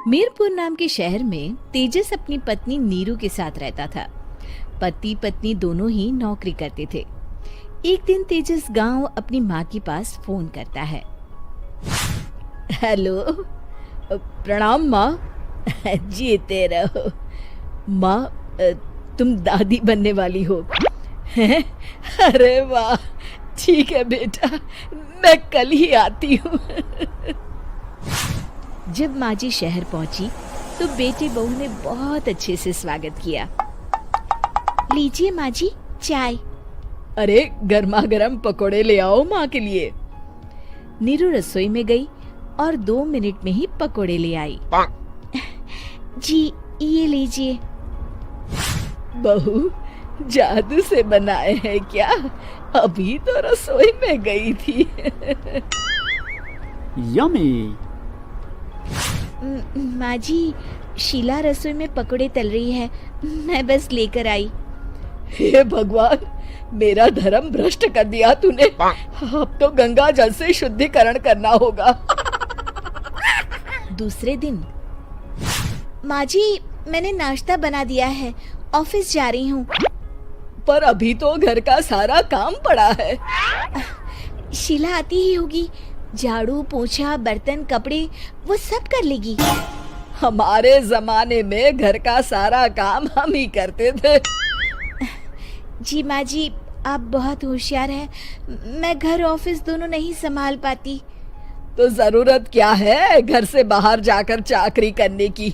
मीरपुर नाम के शहर में तेजस अपनी पत्नी नीरू के साथ रहता था। पति पत्नी दोनों ही नौकरी करते थे। एक दिन तेजस गांव अपनी माँ के पास फोन करता है। हेलो, प्रणाम माँ। जीते रहो माँ, तुम दादी बनने वाली हो हैं? अरे वाह, ठीक है बेटा, मैं कल ही आती हूँ। जब माँ जी शहर पहुंची तो बेटे बहू ने बहुत अच्छे से स्वागत किया। लीजिए माँ जी, चाय। अरे गर्मा गर्म पकोड़े ले आओ माँ के लिए। नीरू रसोई में गई और 2 मिनट में ही पकोड़े ले आई। जी ये लीजिए। बहू, जादू से बनाए हैं क्या? अभी तो रसोई में गई थी। यम्मी। माँ जी, शीला रसोई में पकोड़े तल रही है, मैं बस लेकर आई। हे भगवान, मेरा धर्म भ्रष्ट कर दिया तूने। अब तो गंगा जल से शुद्धिकरण करना होगा। दूसरे दिन, माँ जी मैंने नाश्ता बना दिया है, ऑफिस जा रही हूँ। पर अभी तो घर का सारा काम पड़ा है। शीला आती ही होगी, झाड़ू पोछा बर्तन कपड़े वो सब कर लेगी। हमारे जमाने में घर का सारा काम हम ही करते थे। जी माँ जी, आप बहुत होशियार हैं, मैं घर ऑफिस दोनों नहीं संभाल पाती। तो जरूरत क्या है घर से बाहर जाकर चाकरी करने की?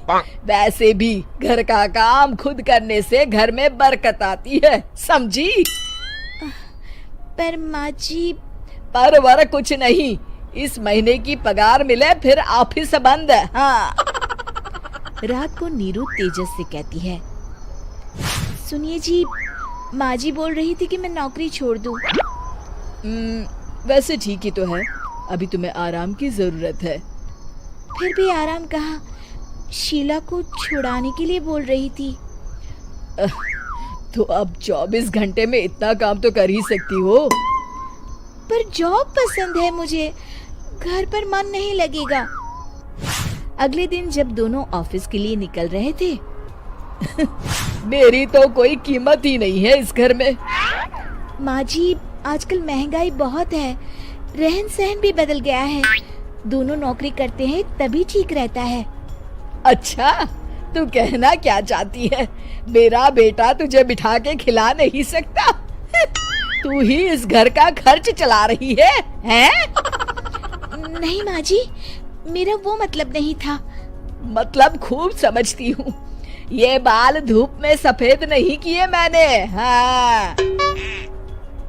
वैसे भी घर का काम खुद करने से घर में बरकत आती है, समझी? पर माँ जी। पर वर कुछ नहीं, इस महीने की पगार मिले फिर ऑफिस बंद। हाँ। रात को नीरू तेजस से कहती है, सुनिए जी, माँ जी बोल रही थी कि मैं नौकरी छोड़ दूं। वैसे ठीक ही तो है, अभी तुम्हें आराम की जरूरत है। फिर भी आराम कहाँ, शीला को छुड़ाने के लिए बोल रही थी। तो अब 24 घंटे में इतना काम तो कर ही सकती हो। पर जॉब पसंद है मुझे, घर पर मन नहीं लगेगा। अगले दिन जब दोनों ऑफिस के लिए निकल रहे थे, मेरी तो कोई कीमत ही नहीं है इस घर में। माँ जी, आजकल महंगाई बहुत है, रहन सहन भी बदल गया है, दोनों नौकरी करते हैं तभी ठीक रहता है। अच्छा, तू कहना क्या चाहती है? मेरा बेटा तुझे बिठा के खिला नहीं सकता? तू ही इस घर का खर्च चला रही है, हैं? नहीं माँ जी, मेरा वो मतलब नहीं था। मतलब खूब समझती हूँ, ये बाल धूप में सफेद नहीं किए मैंने। हाँ।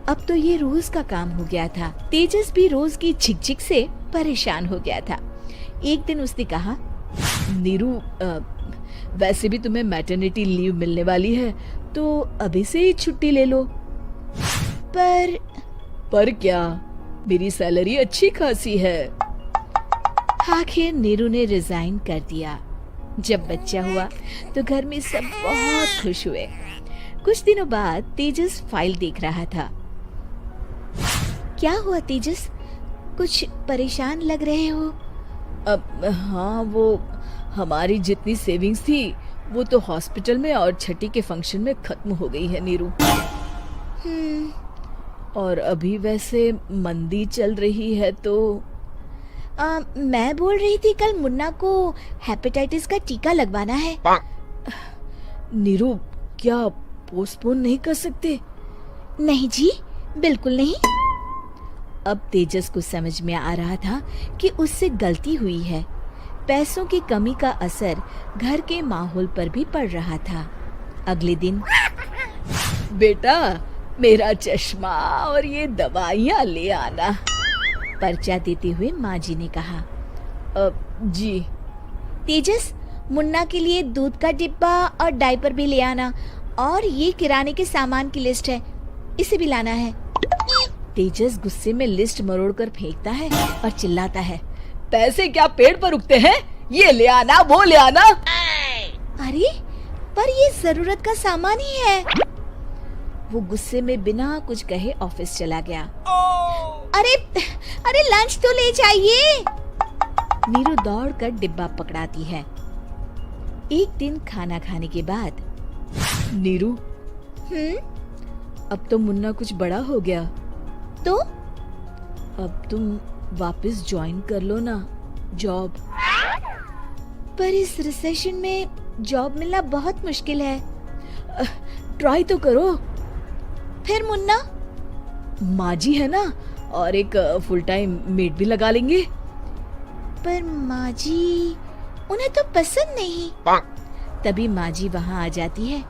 अब तो ये रोज का काम हो गया था। तेजस भी रोज की झिकझिक से परेशान हो गया था। एक दिन उसने कहा, नीरू, वैसे भी तुम्हें मैटरनिटी लीव मिलने वाली है, तो अभी से ही छुट्टी ले लो। पर क्या, मेरी सैलरी अच्छी खासी है। आखिर नीरू ने रिजाइन कर दिया। जब बच्चा हुआ तो घर में सब बहुत खुश हुए। कुछ दिनों बाद तेजस फाइल देख रहा था। क्या हुआ तेजस, कुछ परेशान लग रहे हो? हाँ, वो हमारी जितनी सेविंग्स थी वो तो हॉस्पिटल में और छठी के फंक्शन में खत्म हो गई है नीरू। और अभी वैसे मंदी चल रही है तो मैं बोल रही थी कल मुन्ना को हेपेटाइटिस का टीका लगवाना है। नीरू, क्या पोस्टपोन नहीं कर सकते? नहीं जी, बिल्कुल नहीं। अब तेजस को समझ में आ रहा था कि उससे गलती हुई है। पैसों की कमी का असर घर के माहौल पर भी पड़ रहा था। अगले दिन, बेटा मेरा चश्मा और ये दवाइयाँ ले आना, पर्चा देते हुए माँ जी ने कहा। जी। तेजस, मुन्ना के लिए दूध का डिब्बा और डायपर भी ले आना, और ये किराने के सामान की लिस्ट है, इसे भी लाना है। तेजस गुस्से में लिस्ट मरोड़कर फेंकता है और चिल्लाता है, पैसे क्या पेड़ पर उगते हैं? ये ले आना, वो ले आना। अरे, पर ये जरूरत का सामान ही है। वो गुस्से में बिना कुछ कहे ऑफिस चला गया। अरे लंच तो ले जाइए। नीरू दौड़कर डिब्बा पकड़ाती है एक दिन खाना खाने के बाद, नीरू, अब तो मुन्ना कुछ बड़ा हो गया, तो अब तुम वापस ज्वाइन कर लो ना जॉब। पर इस रिसेशन में जॉब मिलना बहुत मुश्किल है। ट्राई तो करो। फिर मुन्ना? माँ जी है ना, और एक फुल टाइम मेड भी लगा लेंगे। पर माँ जी, उन्हें तो पसंद नहीं। तभी माँ जी वहाँ आ जाती है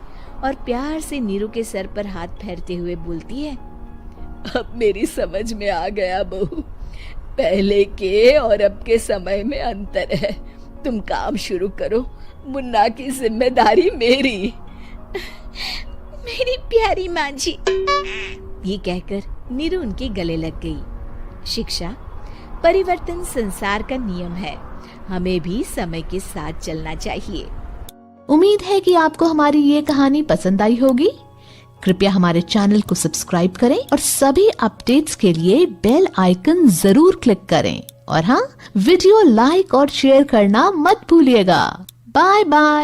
और प्यार से नीरू के सर पर हाथ फेरते हुए बोलती है, अब मेरी समझ में आ गया बहू, पहले के और अब के समय में अंतर है। तुम काम शुरू करो, मुन्ना की जिम्मेदारी मेरी। मेरी प्यारी माँ जी। ये कहकर नीरू उनके गले लग गई। शिक्षा, परिवर्तन संसार का नियम है, हमें भी समय के साथ चलना चाहिए। उम्मीद है कि आपको हमारी ये कहानी पसंद आई होगी। कृपया हमारे चैनल को सब्सक्राइब करें और सभी अपडेट्स के लिए बेल आइकन जरूर क्लिक करें। और हाँ, वीडियो लाइक और शेयर करना मत भूलिएगा। Bye bye.